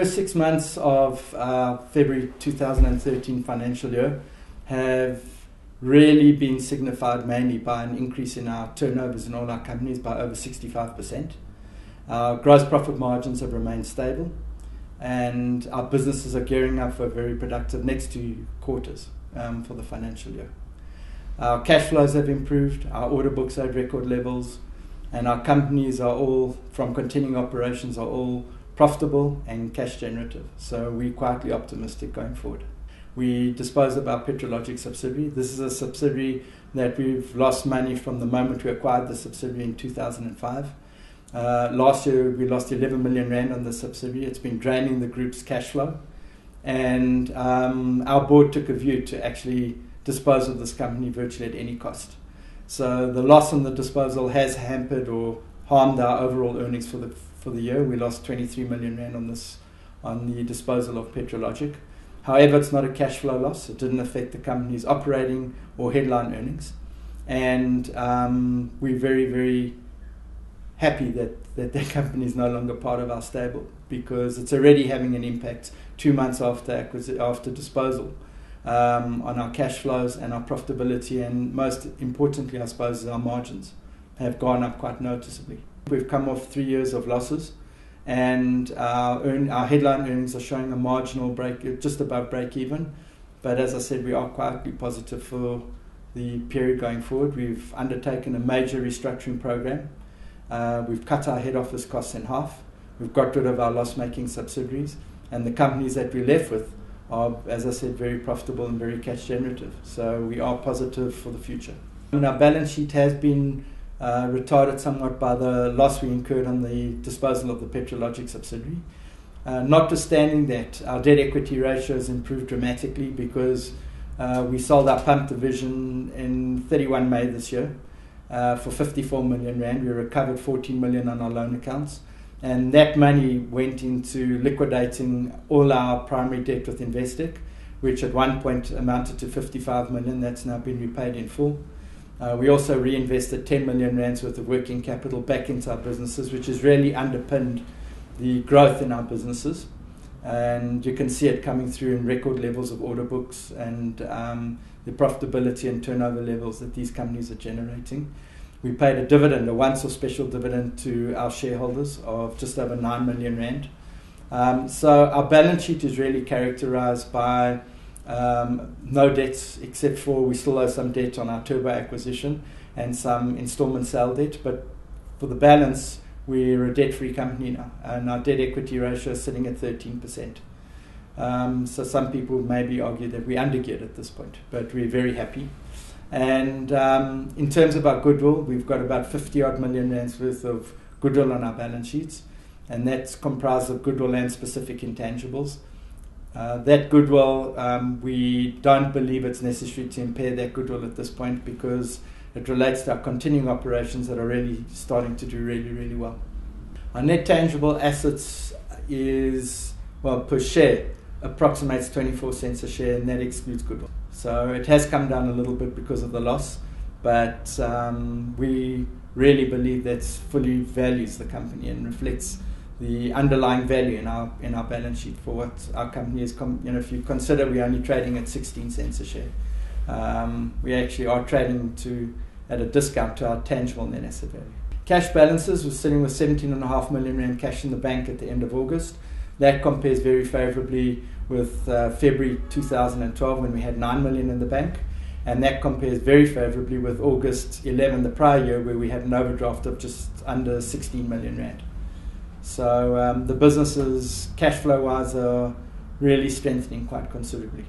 first 6 months of February 2013 financial year have really been signified mainly by an increase in our turnovers in all our companies by over 65%. Our gross profit margins have remained stable, and our businesses are gearing up for very productive next 2 quarters for the financial year. Our cash flows have improved, our order books are at record levels, and our companies are all, from continuing operations, are all profitable and cash generative. So we're quietly optimistic going forward. We disposed of our Petrologic subsidiary. This is a subsidiary that we've lost money from the moment we acquired the subsidiary in 2005. Last year we lost 11 million rand on the subsidiary. It's been draining the group's cash flow, and our board took a view to actually dispose of this company virtually at any cost. So the loss on the disposal has hampered or harmed our overall earnings for the year. We lost 23 million rand on the disposal of Petrologic. However, it's not a cash flow loss. It didn't affect the company's operating or headline earnings. And we're very, very happy that company is no longer part of our stable, because it's already having an impact 2 months after disposal on our cash flows and our profitability, and most importantly, I suppose, our margins have gone up quite noticeably. We've come off 3 years of losses, and our headline earnings are showing a marginal break, just above break even. But as I said, we are quietly positive for the period going forward. We've undertaken a major restructuring program. We've cut our head office costs in half. We've got rid of our loss-making subsidiaries, and the companies that we're left with are, as I said, very profitable and very cash generative. So we are positive for the future. And our balance sheet has been retarded somewhat by the loss we incurred on the disposal of the Petrologic subsidiary. Notwithstanding that, our debt equity ratio has improved dramatically, because we sold our pump division in 31 May this year for 54 million rand. We recovered 14 million on our loan accounts, and that money went into liquidating all our primary debt with Investec, which at one point amounted to 55 million. That's now been repaid in full. We also reinvested 10 million rands worth of working capital back into our businesses, which has really underpinned the growth in our businesses. And you can see it coming through in record levels of order books and the profitability and turnover levels that these companies are generating. We paid a dividend, a once-off special dividend to our shareholders of just over 9 million rand. So our balance sheet is really characterized by no debts, except for we still owe some debt on our Turbo acquisition and some installment sale debt. But for the balance, we're a debt-free company now, and our debt equity ratio is sitting at 13%. So some people maybe argue that we're under-geared at this point, but we're very happy. And in terms of our goodwill, we've got about 50-odd million rands worth of goodwill on our balance sheets, and that's comprised of goodwill and specific intangibles. That goodwill, we don't believe it's necessary to impair that goodwill at this point, because it relates to our continuing operations that are really starting to do really, really well. Our net tangible assets is, well, per share, approximates 24 cents a share, and that excludes goodwill. So it has come down a little bit because of the loss, but we really believe that fully values the company and reflects the underlying value in our balance sheet for what our company is. If you consider we're only trading at 16 cents a share, we actually are trading at a discount to our tangible net asset value. Cash balances, we're sitting with 17.5 million rand cash in the bank at the end of August. That compares very favorably with February 2012, when we had 9 million in the bank, and that compares very favorably with August 11 the prior year, where we had an overdraft of just under 16 million rand. So the businesses, cash flow wise, are really strengthening quite considerably.